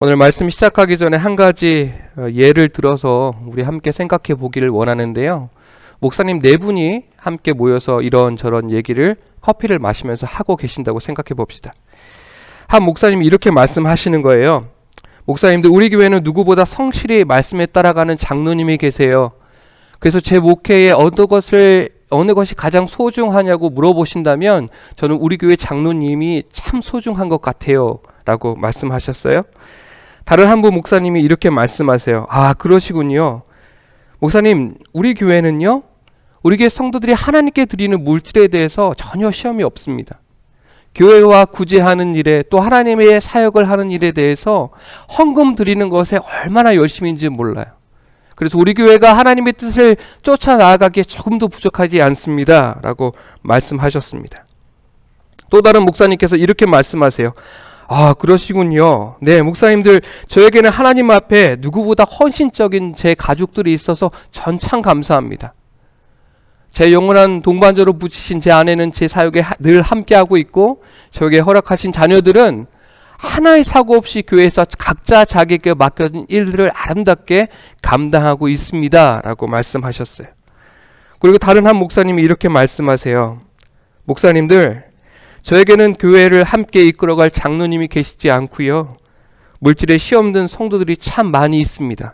오늘 말씀 시작하기 전에 한 가지 예를 들어서 우리 함께 생각해 보기를 원하는데요. 목사님 네 분이 함께 모여서 이런저런 얘기를 커피를 마시면서 하고 계신다고 생각해 봅시다. 한 목사님이 이렇게 말씀하시는 거예요. 목사님들, 우리 교회는 누구보다 성실히 말씀에 따라가는 장로님이 계세요. 그래서 제 목회에 어느 것이 가장 소중하냐고 물어보신다면 저는 우리 교회 장로님이 참 소중한 것 같아요 라고 말씀하셨어요. 다른 한 분 목사님이 이렇게 말씀하세요. 아, 그러시군요. 목사님, 우리 교회는요, 우리 교회 성도들이 하나님께 드리는 물질에 대해서 전혀 시험이 없습니다. 교회와 구제하는 일에, 또 하나님의 사역을 하는 일에 대해서 헌금 드리는 것에 얼마나 열심인지 몰라요. 그래서 우리 교회가 하나님의 뜻을 쫓아 나아가기에 조금도 부족하지 않습니다 라고 말씀하셨습니다. 또 다른 목사님께서 이렇게 말씀하세요. 아, 그러시군요. 네, 목사님들, 저에게는 하나님 앞에 누구보다 헌신적인 제 가족들이 있어서 전 참 감사합니다. 제 영원한 동반자로 붙이신 제 아내는 제 사역에 늘 함께하고 있고, 저에게 허락하신 자녀들은 하나의 사고 없이 교회에서 각자 자기에게 맡겨진 일들을 아름답게 감당하고 있습니다 라고 말씀하셨어요. 그리고 다른 한 목사님이 이렇게 말씀하세요. 목사님들, 저에게는 교회를 함께 이끌어갈 장로님이 계시지 않고요, 물질에 시험 든 성도들이 참 많이 있습니다.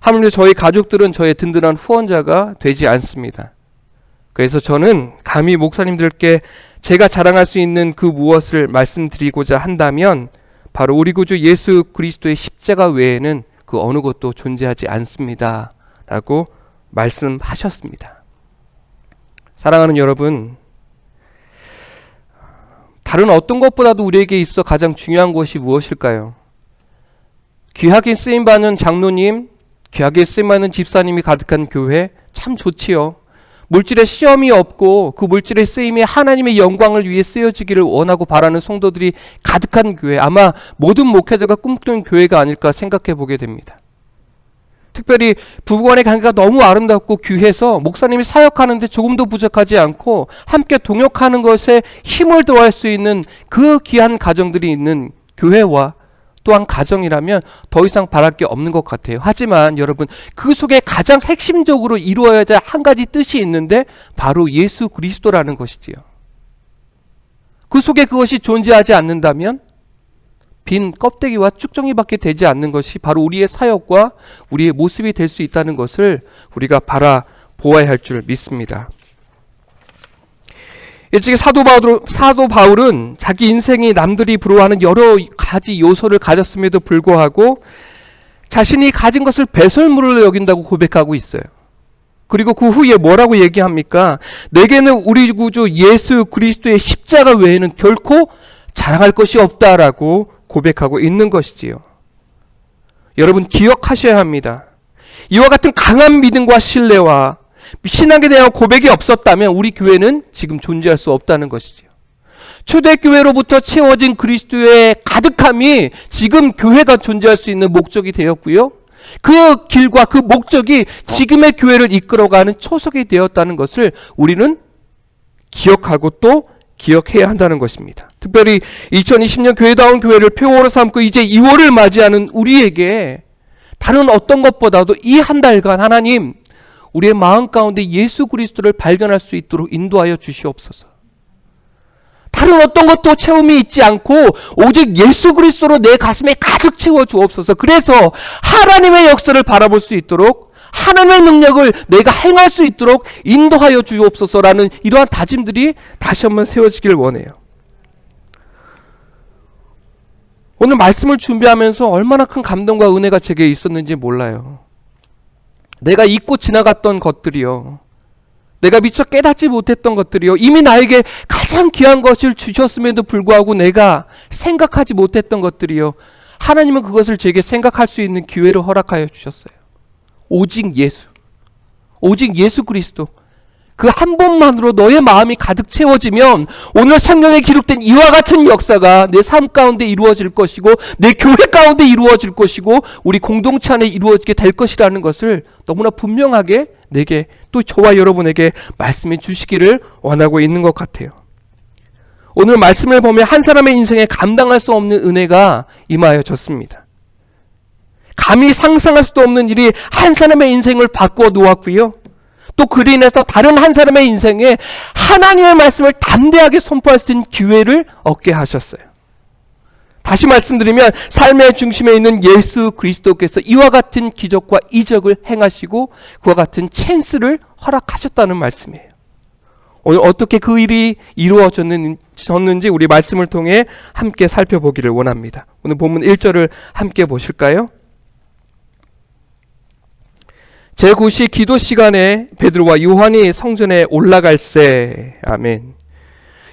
하물며 저희 가족들은 저의 든든한 후원자가 되지 않습니다. 그래서 저는 감히 목사님들께 제가 자랑할 수 있는 그 무엇을 말씀드리고자 한다면 바로 우리 구주 예수 그리스도의 십자가 외에는 그 어느 것도 존재하지 않습니다 라고 말씀하셨습니다. 사랑하는 여러분, 다른 어떤 것보다도 우리에게 있어 가장 중요한 것이 무엇일까요? 귀하게 쓰임받는 장로님, 귀하게 쓰임받는 집사님이 가득한 교회 참 좋지요. 물질에 시험이 없고 그 물질의 쓰임이 하나님의 영광을 위해 쓰여지기를 원하고 바라는 성도들이 가득한 교회, 아마 모든 목회자가 꿈꾸는 교회가 아닐까 생각해 보게 됩니다. 특별히 부부간의 관계가 너무 아름답고 귀해서 목사님이 사역하는데 조금도 부족하지 않고 함께 동역하는 것에 힘을 더할 수 있는 그 귀한 가정들이 있는 교회와 또한 가정이라면 더 이상 바랄 게 없는 것 같아요. 하지만 여러분, 그 속에 가장 핵심적으로 이루어야 할 한 가지 뜻이 있는데 바로 예수 그리스도라는 것이지요. 그 속에 그것이 존재하지 않는다면 빈 껍데기와 쭉정이밖에 되지 않는 것이 바로 우리의 사역과 우리의 모습이 될 수 있다는 것을 우리가 바라보아야 할 줄 믿습니다. 일찍이 사도 바울은 자기 인생이 남들이 부러워하는 여러 가지 요소를 가졌음에도 불구하고 자신이 가진 것을 배설물로 여긴다고 고백하고 있어요. 그리고 그 후에 뭐라고 얘기합니까? 내게는 우리 구주 예수 그리스도의 십자가 외에는 결코 자랑할 것이 없다라고 고백하고 있는 것이지요. 여러분, 기억하셔야 합니다. 이와 같은 강한 믿음과 신뢰와 신앙에 대한 고백이 없었다면 우리 교회는 지금 존재할 수 없다는 것이지요. 초대교회로부터 채워진 그리스도의 가득함이 지금 교회가 존재할 수 있는 목적이 되었고요, 그 길과 그 목적이 지금의 교회를 이끌어가는 초석이 되었다는 것을 우리는 기억하고 또 기억해야 한다는 것입니다. 특별히 2020년 교회다운 교회를 표어로 삼고 이제 2월을 맞이하는 우리에게 다른 어떤 것보다도 이 한 달간 하나님, 우리의 마음 가운데 예수 그리스도를 발견할 수 있도록 인도하여 주시옵소서. 다른 어떤 것도 체험이 있지 않고 오직 예수 그리스도로 내 가슴에 가득 채워 주옵소서. 그래서 하나님의 역사를 바라볼 수 있도록, 하나님의 능력을 내가 행할 수 있도록 인도하여 주옵소서라는 이러한 다짐들이 다시 한번 세워지길 원해요. 오늘 말씀을 준비하면서 얼마나 큰 감동과 은혜가 제게 있었는지 몰라요. 내가 잊고 지나갔던 것들이요, 내가 미처 깨닫지 못했던 것들이요, 이미 나에게 가장 귀한 것을 주셨음에도 불구하고 내가 생각하지 못했던 것들이요, 하나님은 그것을 제게 생각할 수 있는 기회를 허락하여 주셨어요. 오직 예수 그리스도, 그 한 번만으로 너의 마음이 가득 채워지면 오늘 성경에 기록된 이와 같은 역사가 내 삶 가운데 이루어질 것이고 내 교회 가운데 이루어질 것이고 우리 공동체 안에 이루어지게 될 것이라는 것을 너무나 분명하게 내게, 또 저와 여러분에게 말씀해 주시기를 원하고 있는 것 같아요. 오늘 말씀을 보면 한 사람의 인생에 감당할 수 없는 은혜가 임하여졌습니다. 감히 상상할 수도 없는 일이 한 사람의 인생을 바꾸어 놓았고요. 또 그로 인해서 다른 한 사람의 인생에 하나님의 말씀을 담대하게 선포할 수 있는 기회를 얻게 하셨어요. 다시 말씀드리면 삶의 중심에 있는 예수 그리스도께서 이와 같은 기적과 이적을 행하시고 그와 같은 찬스를 허락하셨다는 말씀이에요. 오늘 어떻게 그 일이 이루어졌는지 우리 말씀을 통해 함께 살펴보기를 원합니다. 오늘 본문 1절을 함께 보실까요? 제9시 기도 시간에 베드로와 요한이 성전에 올라갈새. 아멘.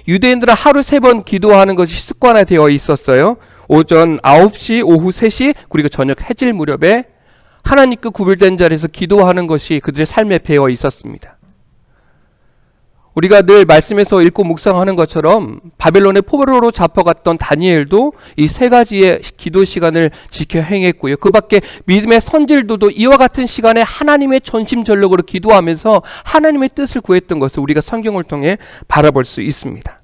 유대인들은 하루 3번 기도하는 것이 습관화되어 있었어요. 오전 9시, 오후 3시, 그리고 저녁 해질 무렵에 하나님께 구별된 자리에서 기도하는 것이 그들의 삶에 배어 있었습니다. 우리가 늘 말씀에서 읽고 묵상하는 것처럼 바벨론의 포로로 잡혀갔던 다니엘도 이 3가지의 기도 시간을 지켜 행했고요. 그 밖에 믿음의 선질들도 이와 같은 시간에 하나님의 전심전력으로 기도하면서 하나님의 뜻을 구했던 것을 우리가 성경을 통해 바라볼 수 있습니다.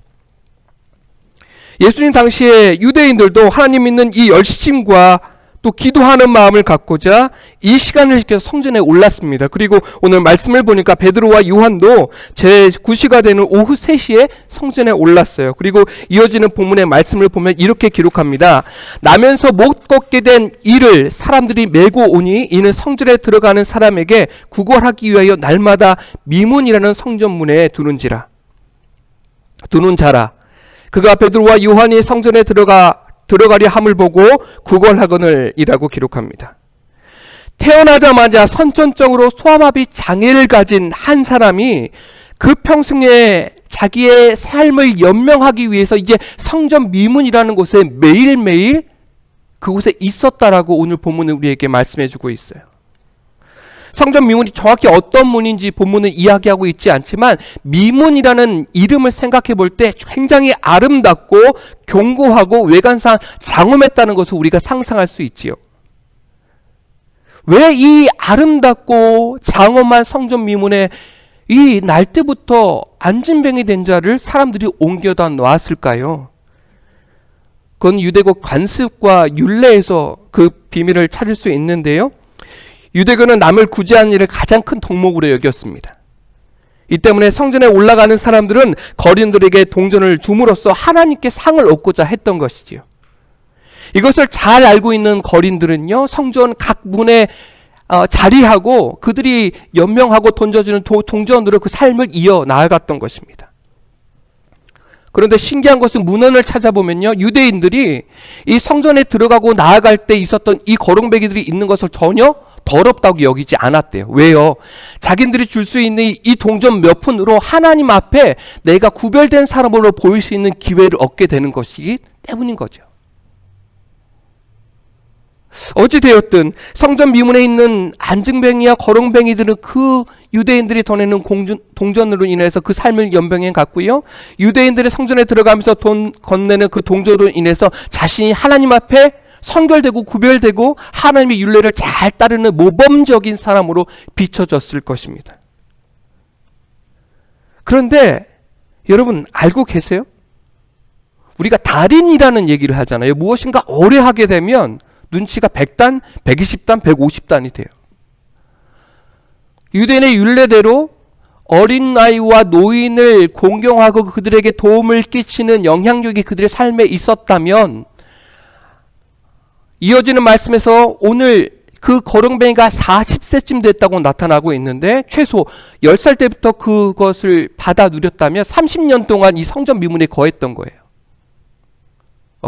예수님 당시에 유대인들도 하나님 믿는 이 열심과 또 기도하는 마음을 갖고자 이 시간을 지켜서 성전에 올랐습니다. 그리고 오늘 말씀을 보니까 베드로와 요한도 제9시가 되는 오후 3시에 성전에 올랐어요. 그리고 이어지는 본문의 말씀을 보면 이렇게 기록합니다. 나면서 못 걷게 된 이를 사람들이 메고 오니 이는 성전에 들어가는 사람에게 구걸하기 위하여 날마다 미문이라는 성전문에 두는 자라. 그가 베드로와 요한이 성전에 들어가려 함을 보고 구걸하거늘이라고 기록합니다. 태어나자마자 선천적으로 소아마비 장애를 가진 한 사람이 그 평생에 자기의 삶을 연명하기 위해서 이제 성전 미문이라는 곳에 매일매일 그곳에 있었다라고 오늘 본문은 우리에게 말씀해주고 있어요. 성전 미문이 정확히 어떤 문인지 본문은 이야기하고 있지 않지만 미문이라는 이름을 생각해 볼 때 굉장히 아름답고 견고하고 외관상 장엄했다는 것을 우리가 상상할 수 있지요. 왜 이 아름답고 장엄한 성전 미문에 이 날때부터 안진뱅이 된 자를 사람들이 옮겨다 놓았을까요? 그건 유대국 관습과 율례에서 그 비밀을 찾을 수 있는데요. 유대교는 남을 구제하는 일을 가장 큰 덕목으로 여겼습니다. 이 때문에 성전에 올라가는 사람들은 거린들에게 동전을 줌으로써 하나님께 상을 얻고자 했던 것이지요. 이것을 잘 알고 있는 거린들은요, 성전 각 문에 자리하고 그들이 연명하고 던져주는 동전으로 그 삶을 이어 나아갔던 것입니다. 그런데 신기한 것은 문헌을 찾아보면요, 유대인들이 이 성전에 들어가고 나아갈 때 있었던 이 거렁뱅이들이 있는 것을 전혀 더럽다고 여기지 않았대요. 왜요? 자기들이 줄 수 있는 이 동전 몇 푼으로 하나님 앞에 내가 구별된 사람으로 보일 수 있는 기회를 얻게 되는 것이기 때문인 거죠. 어찌되었든 성전 미문에 있는 안증뱅이와 거렁뱅이들은 그 유대인들이 더 내는 동전으로 인해서 그 삶을 연병해 갔고요. 유대인들이 성전에 들어가면서 건네는 그 동전으로 인해서 자신이 하나님 앞에 성결되고 구별되고 하나님의 율례를 잘 따르는 모범적인 사람으로 비춰졌을 것입니다. 그런데 여러분 알고 계세요? 우리가 달인이라는 얘기를 하잖아요. 무엇인가 오래 하게 되면 눈치가 100단, 120단, 150단이 돼요. 유대인의 율례대로 어린 아이와 노인을 공경하고 그들에게 도움을 끼치는 영향력이 그들의 삶에 있었다면 이어지는 말씀에서 오늘 그 거렁뱅이가 40세쯤 됐다고 나타나고 있는데 최소 10살 때부터 그것을 받아 누렸다면 30년 동안 이 성전 미문에 거했던 거예요.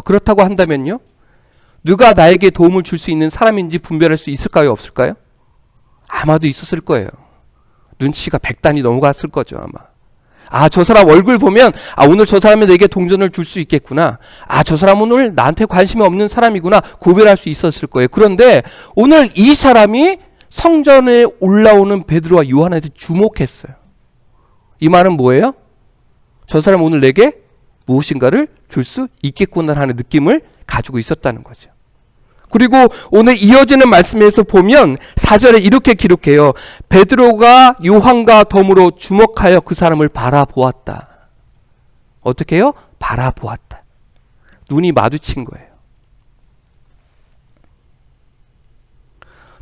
그렇다고 한다면요, 누가 나에게 도움을 줄 수 있는 사람인지 분별할 수 있을까요? 없을까요? 아마도 있었을 거예요. 눈치가 100단이 넘어갔을 거죠, 아마. 저 사람 얼굴 보면 오늘 저 사람이 내게 동전을 줄 수 있겠구나. 저 사람은 오늘 나한테 관심이 없는 사람이구나. 구별할 수 있었을 거예요. 그런데 오늘 이 사람이 성전에 올라오는 베드로와 요한한테 주목했어요. 이 말은 뭐예요? 저 사람 오늘 내게 무엇인가를 줄 수 있겠구나 하는 느낌을 가지고 있었다는 거죠. 그리고 오늘 이어지는 말씀에서 보면 4절에 이렇게 기록해요. 베드로가 요한과 더불어 주목하여 그 사람을 바라보았다. 어떻게 해요? 바라보았다. 눈이 마주친 거예요.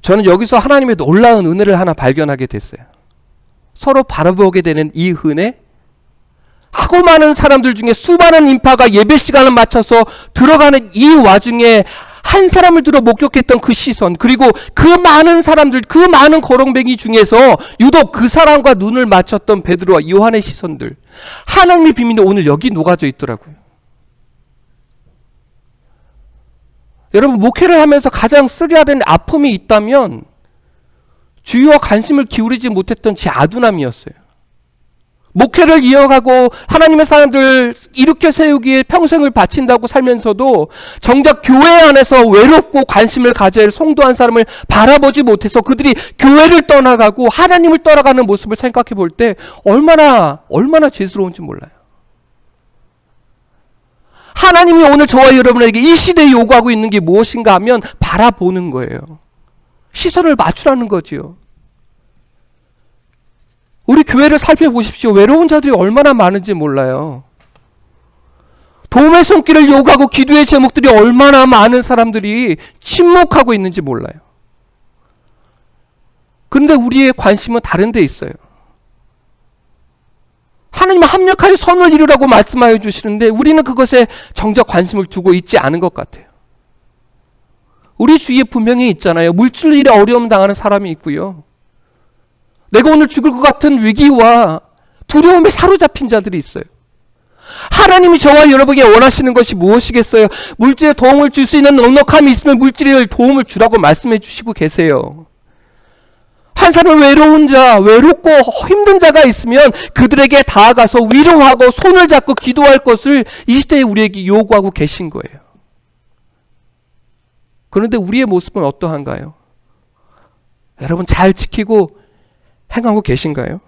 저는 여기서 하나님의 놀라운 은혜를 하나 발견하게 됐어요. 서로 바라보게 되는 이 은혜, 하고 많은 사람들 중에 수많은 인파가 예배 시간을 맞춰서 들어가는 이 와중에 한 사람을 들어 목격했던 그 시선, 그리고 그 많은 사람들, 그 많은 거렁뱅이 중에서 유독 그 사람과 눈을 맞췄던 베드로와 요한의 시선들, 하나님의 비밀이 오늘 여기 녹아져 있더라고요. 여러분, 목회를 하면서 가장 쓰려는 아픔이 있다면 주위와 관심을 기울이지 못했던 제 아둔함이었어요. 목회를 이어가고 하나님의 사람들 일으켜 세우기에 평생을 바친다고 살면서도 정작 교회 안에서 외롭고 관심을 가져야 할 성도 한 사람을 바라보지 못해서 그들이 교회를 떠나가고 하나님을 떠나가는 모습을 생각해 볼 때 얼마나 죄스러운지 몰라요. 하나님이 오늘 저와 여러분에게 이 시대에 요구하고 있는 게 무엇인가 하면 바라보는 거예요. 시선을 맞추라는 거지요. 우리 교회를 살펴보십시오. 외로운 자들이 얼마나 많은지 몰라요. 도움의 손길을 요구하고 기도의 제목들이 얼마나 많은 사람들이 침묵하고 있는지 몰라요. 그런데 우리의 관심은 다른 데 있어요. 하나님은 합력하여 선을 이루라고 말씀하여 주시는데 우리는 그것에 정작 관심을 두고 있지 않은 것 같아요. 우리 주위에 분명히 있잖아요. 물질일에 어려움 당하는 사람이 있고요. 내가 오늘 죽을 것 같은 위기와 두려움에 사로잡힌 자들이 있어요. 하나님이 저와 여러분에게 원하시는 것이 무엇이겠어요? 물질에 도움을 줄 수 있는 넉넉함이 있으면 물질에 도움을 주라고 말씀해 주시고 계세요. 한 사람 외로운 자, 외롭고 힘든 자가 있으면 그들에게 다가가서 위로하고 손을 잡고 기도할 것을 이 시대에 우리에게 요구하고 계신 거예요. 그런데 우리의 모습은 어떠한가요? 여러분, 잘 지키고 행하고 계신가요?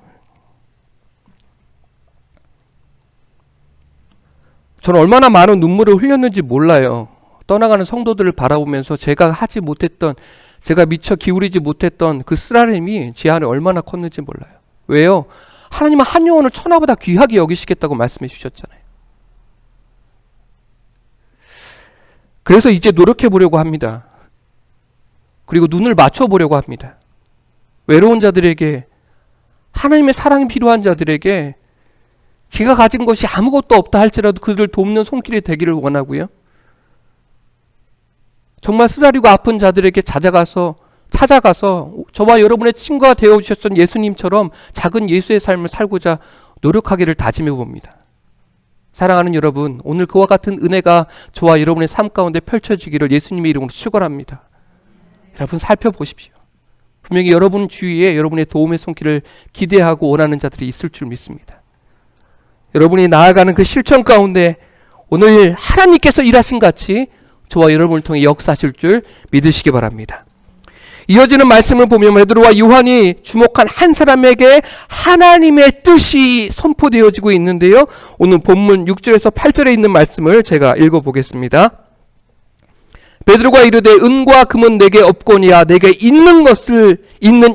저는 얼마나 많은 눈물을 흘렸는지 몰라요. 떠나가는 성도들을 바라보면서 제가 하지 못했던, 제가 미처 기울이지 못했던 그 쓰라림이 제 안에 얼마나 컸는지 몰라요. 왜요? 하나님은 한 영혼을 천하보다 귀하게 여기시겠다고 말씀해 주셨잖아요. 그래서 이제 노력해 보려고 합니다. 그리고 눈을 맞춰 보려고 합니다. 외로운 자들에게, 하나님의 사랑이 필요한 자들에게 제가 가진 것이 아무것도 없다 할지라도 그들을 돕는 손길이 되기를 원하고요. 정말 쓰라리고 아픈 자들에게 찾아가서 저와 여러분의 친구가 되어주셨던 예수님처럼 작은 예수의 삶을 살고자 노력하기를 다짐해 봅니다. 사랑하는 여러분, 오늘 그와 같은 은혜가 저와 여러분의 삶 가운데 펼쳐지기를 예수님의 이름으로 축원합니다. 여러분, 살펴보십시오. 분명히 여러분 주위에 여러분의 도움의 손길을 기대하고 원하는 자들이 있을 줄 믿습니다. 여러분이 나아가는 그 실천 가운데 오늘 하나님께서 일하신 같이 저와 여러분을 통해 역사하실 줄 믿으시기 바랍니다. 이어지는 말씀을 보면 베드로와 요한이 주목한 한 사람에게 하나님의 뜻이 선포되어지고 있는데요. 오늘 본문 6절에서 8절에 있는 말씀을 제가 읽어보겠습니다. 베드로가 이르되 은과 금은 내게 없거니와 내게 있는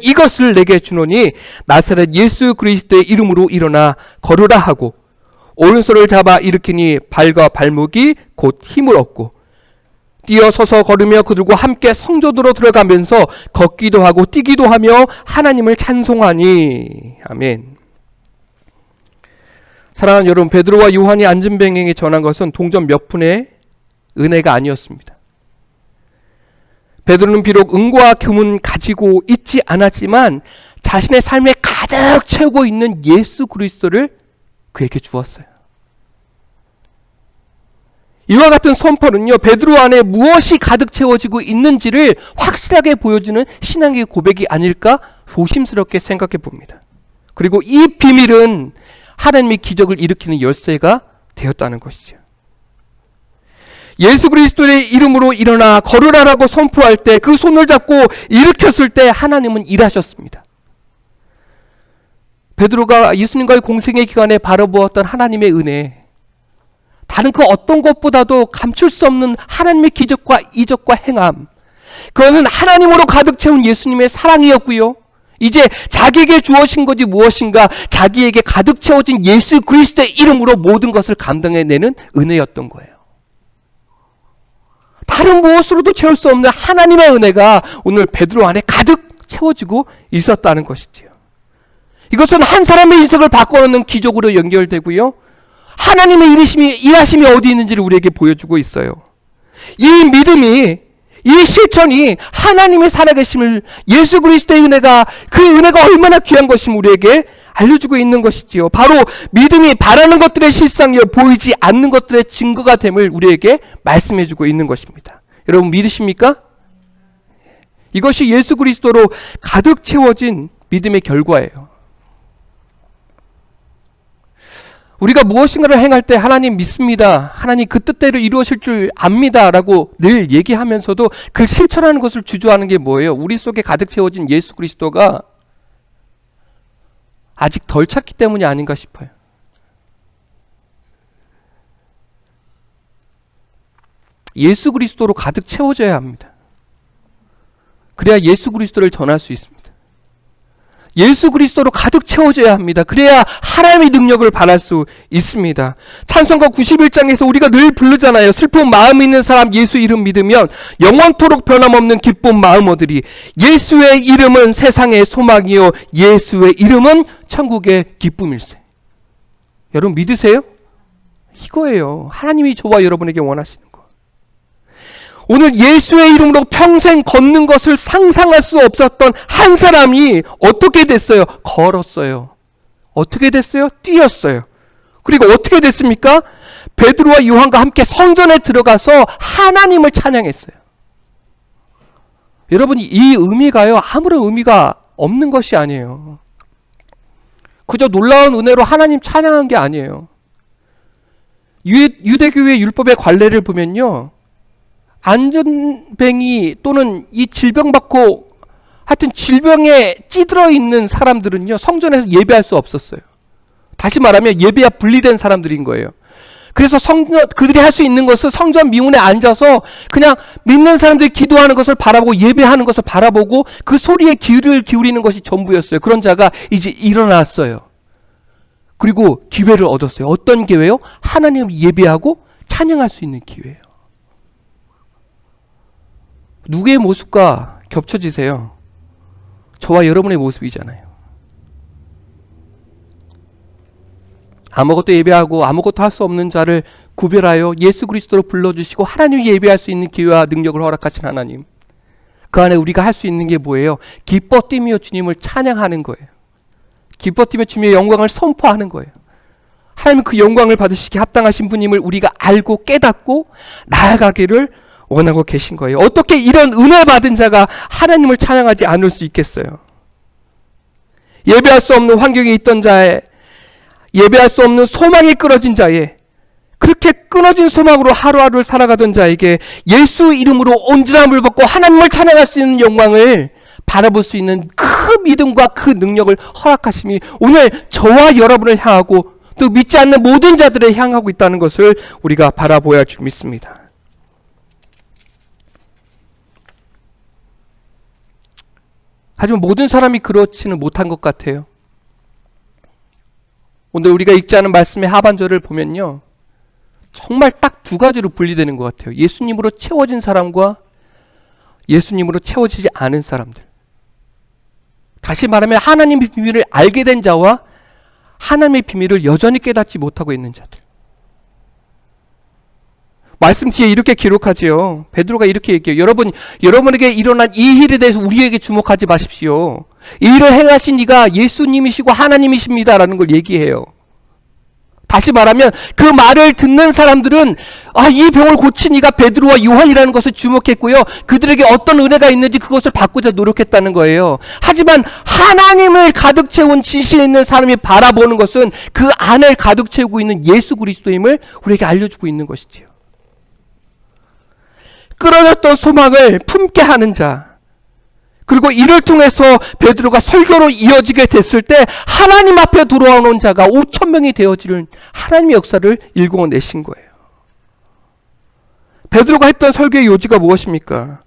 이것을 내게 주노니 나사렛 예수 그리스도의 이름으로 일어나 걸으라 하고 오른손을 잡아 일으키니 발과 발목이 곧 힘을 얻고 뛰어서서 걸으며 그들과 함께 성전으로 들어가면서 걷기도 하고 뛰기도 하며 하나님을 찬송하니. 아멘. 사랑하는 여러분, 베드로와 요한이 안전뱅이에게 전한 것은 동전 몇 푼의 은혜가 아니었습니다. 베드로는 비록 은과 금은 가지고 있지 않았지만 자신의 삶에 가득 채우고 있는 예수 그리스도를 그에게 주었어요. 이와 같은 선포는요, 베드로 안에 무엇이 가득 채워지고 있는지를 확실하게 보여주는 신앙의 고백이 아닐까 조심스럽게 생각해 봅니다. 그리고 이 비밀은 하나님의 기적을 일으키는 열쇠가 되었다는 것이죠. 예수 그리스도의 이름으로 일어나 걸으라라고 선포할 때, 그 손을 잡고 일으켰을 때 하나님은 일하셨습니다. 베드로가 예수님과의 공생의 기간에 바라보았던 하나님의 은혜, 다른 그 어떤 것보다도 감출 수 없는 하나님의 기적과 이적과 행함, 그것은 하나님으로 가득 채운 예수님의 사랑이었고요, 이제 자기에게 주어진 것이 무엇인가? 자기에게 가득 채워진 예수 그리스도의 이름으로 모든 것을 감당해내는 은혜였던 거예요. 다른 무엇으로도 채울 수 없는 하나님의 은혜가 오늘 베드로 안에 가득 채워지고 있었다는 것이지요. 이것은 한 사람의 인생을 바꿔놓는 기적으로 연결되고요. 하나님의 일하심이 어디 있는지를 우리에게 보여주고 있어요. 이 믿음이, 이 실천이 하나님의 살아계심을, 예수 그리스도의 은혜가, 그 은혜가 얼마나 귀한 것임을 우리에게 알려주고 있는 것이지요. 바로 믿음이 바라는 것들의 실상이요 보이지 않는 것들의 증거가 됨을 우리에게 말씀해주고 있는 것입니다. 여러분 믿으십니까? 이것이 예수 그리스도로 가득 채워진 믿음의 결과예요. 우리가 무엇인가를 행할 때 하나님 믿습니다. 하나님 그 뜻대로 이루어질 줄 압니다. 라고 늘 얘기하면서도 그 실천하는 것을 주저하는 게 뭐예요? 우리 속에 가득 채워진 예수 그리스도가 아직 덜 찾기 때문이 아닌가 싶어요. 예수 그리스도로 가득 채워져야 합니다. 그래야 예수 그리스도를 전할 수 있습니다. 예수 그리스도로 가득 채워져야 합니다. 그래야 하나님의 능력을 발할 수 있습니다. 찬송가 91장에서 우리가 늘 부르잖아요. 슬픈 마음 있는 사람 예수 이름 믿으면 영원토록 변함없는 기쁜 마음 얻으리. 예수의 이름은 세상의 소망이요 예수의 이름은 천국의 기쁨일세. 여러분 믿으세요? 이거예요. 하나님이 저와 여러분에게 원하시는 거. 오늘 예수의 이름으로 평생 걷는 것을 상상할 수 없었던 한 사람이 어떻게 됐어요? 걸었어요. 어떻게 됐어요? 뛰었어요. 그리고 어떻게 됐습니까? 베드로와 요한과 함께 성전에 들어가서 하나님을 찬양했어요. 여러분 이 의미가요 아무런 의미가 없는 것이 아니에요. 그저 놀라운 은혜로 하나님 찬양한 게 아니에요. 유대교의 율법의 관례를 보면요, 안전뱅이 또는 이 질병 받고 하여튼 질병에 찌들어 있는 사람들은요 성전에서 예배할 수 없었어요. 다시 말하면 예배와 분리된 사람들인 거예요. 그래서 그들이 할 수 있는 것은 성전 미문에 앉아서 그냥 믿는 사람들이 기도하는 것을 바라보고 예배하는 것을 바라보고 그 소리에 귀를 기울이는 것이 전부였어요. 그런 자가 이제 일어났어요. 그리고 기회를 얻었어요. 어떤 기회요? 하나님을 예배하고 찬양할 수 있는 기회예요. 누구의 모습과 겹쳐지세요? 저와 여러분의 모습이잖아요. 아무것도 예배하고 아무것도 할 수 없는 자를 구별하여 예수 그리스도로 불러주시고 하나님을 예배할 수 있는 기회와 능력을 허락하신 하나님. 그 안에 우리가 할 수 있는 게 뭐예요? 기뻐 뛰며 주님을 찬양하는 거예요. 기뻐 뛰며 주님의 영광을 선포하는 거예요. 하나님은 그 영광을 받으시기에 합당하신 분임을 우리가 알고 깨닫고 나아가기를 원하고 계신 거예요. 어떻게 이런 은혜 받은 자가 하나님을 찬양하지 않을 수 있겠어요? 예배할 수 없는 환경에 있던 자의, 예배할 수 없는 소망이 끊어진 자의, 그렇게 끊어진 소망으로 하루하루를 살아가던 자에게 예수 이름으로 온전함을 받고 하나님을 찬양할 수 있는 영광을 바라볼 수 있는 그 믿음과 그 능력을 허락하심이 오늘 저와 여러분을 향하고 또 믿지 않는 모든 자들을 향하고 있다는 것을 우리가 바라보아야 할 줄 믿습니다. 하지만 모든 사람이 그렇지는 못한 것 같아요. 오늘 우리가 읽지 않은 말씀의 하반절을 보면요, 정말 딱 두 가지로 분리되는 것 같아요. 예수님으로 채워진 사람과 예수님으로 채워지지 않은 사람들. 다시 말하면 하나님의 비밀을 알게 된 자와 하나님의 비밀을 여전히 깨닫지 못하고 있는 자들. 말씀 뒤에 이렇게 기록하지요. 베드로가 이렇게 얘기해요. 여러분에게 일어난 이 일에 대해서 우리에게 주목하지 마십시오. 이 일을 행하신 이가 예수님이시고 하나님이십니다 라는 걸 얘기해요. 다시 말하면 그 말을 듣는 사람들은 이 병을 고친 이가 베드로와 요한이라는 것을 주목했고요. 그들에게 어떤 은혜가 있는지 그것을 받고자 노력했다는 거예요. 하지만 하나님을 가득 채운 지식이 있는 사람이 바라보는 것은 그 안을 가득 채우고 있는 예수 그리스도임을 우리에게 알려주고 있는 것이지요. 끊어졌던 소망을 품게 하는 자, 그리고 이를 통해서 베드로가 설교로 이어지게 됐을 때 하나님 앞에 돌아오는 자가 5,000명이 되어지는 하나님의 역사를 일궈내신 거예요. 베드로가 했던 설교의 요지가 무엇입니까?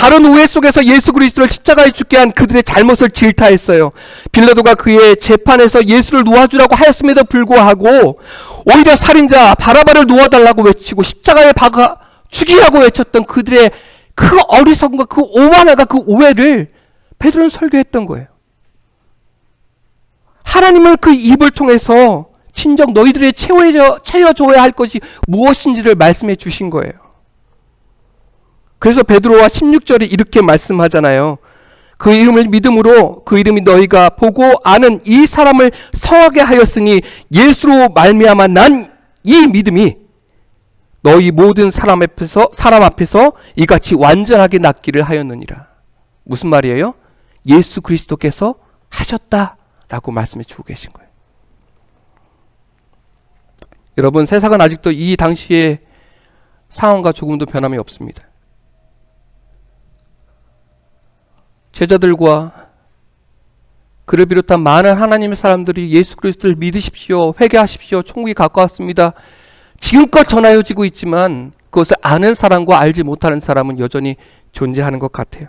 다른 오해 속에서 예수 그리스도를 십자가에 죽게 한 그들의 잘못을 질타했어요. 빌라도가 그의 재판에서 예수를 놓아주라고 하였음에도 불구하고 오히려 살인자 바라바를 놓아달라고 외치고 십자가에 박아 죽이라고 외쳤던 그들의 그 어리석음과 그 오만함과 그 오해를 베드로는 설교했던 거예요. 하나님을 그 입을 통해서 진정 너희들의 채워줘야 할 것이 무엇인지를 말씀해 주신 거예요. 그래서 베드로와 16절에 이렇게 말씀하잖아요. 그 이름을 믿음으로 그 이름이 너희가 보고 아는 이 사람을 성하게 하였으니 예수로 말미암아 난 이 믿음이 너희 모든 사람 앞에서 이같이 완전하게 낫기를 하였느니라. 무슨 말이에요? 예수 그리스도께서 하셨다라고 말씀해 주고 계신 거예요. 여러분, 세상은 아직도 이 당시의 상황과 조금도 변함이 없습니다. 제자들과 그를 비롯한 많은 하나님의 사람들이 예수 그리스도를 믿으십시오, 회개하십시오, 천국이 가까웠습니다, 지금껏 전하여지고 있지만 그것을 아는 사람과 알지 못하는 사람은 여전히 존재하는 것 같아요.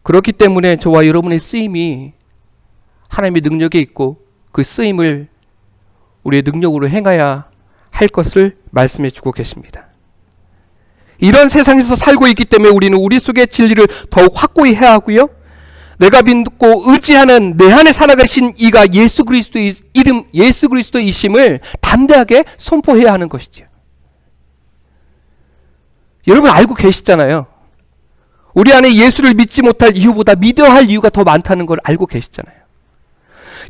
그렇기 때문에 저와 여러분의 쓰임이 하나님의 능력에 있고 그 쓰임을 우리의 능력으로 행해야 할 것을 말씀해 주고 계십니다. 이런 세상에서 살고 있기 때문에 우리는 우리 속의 진리를 더욱 확고히 해야 하고요. 내가 믿고 의지하는 내 안에 살아계신 이가 예수 그리스도이심을 담대하게 선포해야 하는 것이죠. 여러분 알고 계시잖아요. 우리 안에 예수를 믿지 못할 이유보다 믿어야 할 이유가 더 많다는 걸 알고 계시잖아요.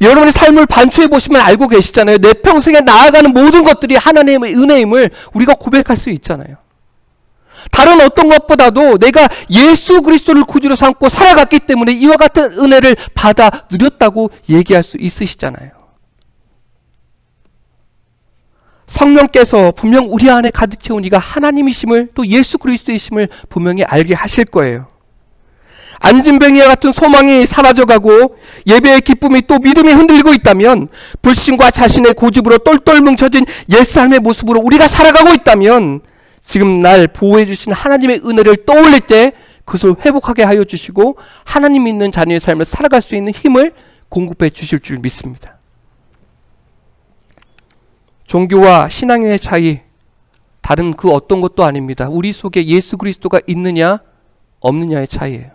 여러분의 삶을 반추해 보시면 알고 계시잖아요. 내 평생에 나아가는 모든 것들이 하나님의 은혜임을 우리가 고백할 수 있잖아요. 다른 어떤 것보다도 내가 예수 그리스도를 구주로 삼고 살아갔기 때문에 이와 같은 은혜를 받아 누렸다고 얘기할 수 있으시잖아요. 성령께서 분명 우리 안에 가득 채운 이가 하나님이심을 또 예수 그리스도이심을 분명히 알게 하실 거예요. 안진뱅이와 같은 소망이 사라져가고 예배의 기쁨이 또 믿음이 흔들리고 있다면, 불신과 자신의 고집으로 똘똘 뭉쳐진 옛삶의 모습으로 우리가 살아가고 있다면, 지금 날 보호해 주신 하나님의 은혜를 떠올릴 때 그것을 회복하게 하여 주시고 하나님 믿는 자녀의 삶을 살아갈 수 있는 힘을 공급해 주실 줄 믿습니다. 종교와 신앙의 차이, 다른 그 어떤 것도 아닙니다. 우리 속에 예수 그리스도가 있느냐 없느냐의 차이예요.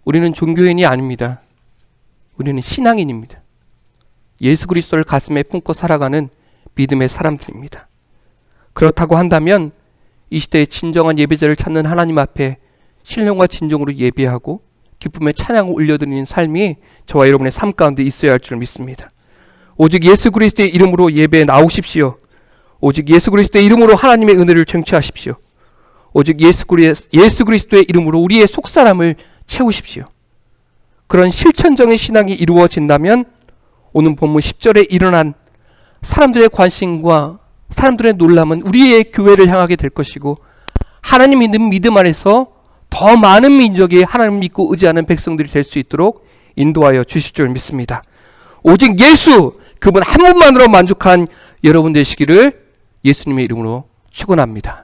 우리는 종교인이 아닙니다. 우리는 신앙인입니다. 예수 그리스도를 가슴에 품고 살아가는 믿음의 사람들입니다. 그렇다고 한다면 이 시대의 진정한 예배자를 찾는 하나님 앞에 신령과 진정으로 예배하고 기쁨의 찬양을 올려드리는 삶이 저와 여러분의 삶 가운데 있어야 할 줄 믿습니다. 오직 예수 그리스도의 이름으로 예배에 나오십시오. 오직 예수 그리스도의 이름으로 하나님의 은혜를 쟁취하십시오. 오직 예수 그리스도의 이름으로 우리의 속사람을 채우십시오. 그런 실천적인 신앙이 이루어진다면 오늘 본문 10절에 일어난 사람들의 관심과 사람들의 놀람은 우리의 교회를 향하게 될 것이고, 하나님 믿는 믿음 안에서 더 많은 민족이 하나님을 믿고 의지하는 백성들이 될 수 있도록 인도하여 주실 줄 믿습니다. 오직 예수, 그분 한 분만으로 만족한 여러분 되시기를 예수님의 이름으로 축원합니다.